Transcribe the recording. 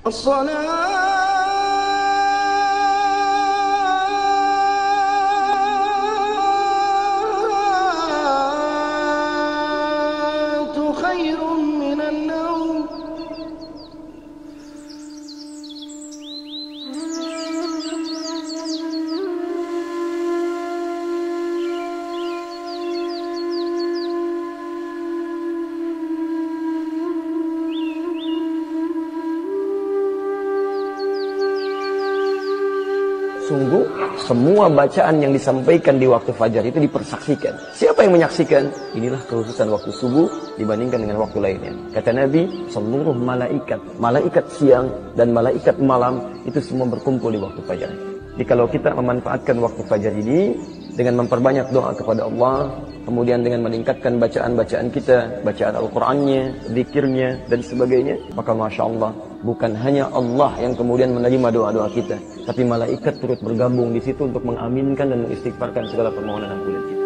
As-salatu khairun minan naum. Sungguh semua bacaan yang disampaikan di waktu fajar itu dipersaksikan. Siapa yang menyaksikan? Inilah kekhususan waktu subuh dibandingkan dengan waktu lainnya. Kata Nabi, seluruh malaikat siang dan malaikat malam itu semua berkumpul di waktu fajar. Jadi kalau kita memanfaatkan waktu fajar ini dengan memperbanyak doa kepada Allah, kemudian dengan meningkatkan bacaan-bacaan kita, bacaan Al-Qur'annya, zikirnya dan sebagainya, maka Masya Allah, bukan hanya Allah yang kemudian menerima doa-doa kita, tapi malaikat turut bergabung di situ untuk mengaminkan dan mengistighfarkan segala permohonan ampunan kita.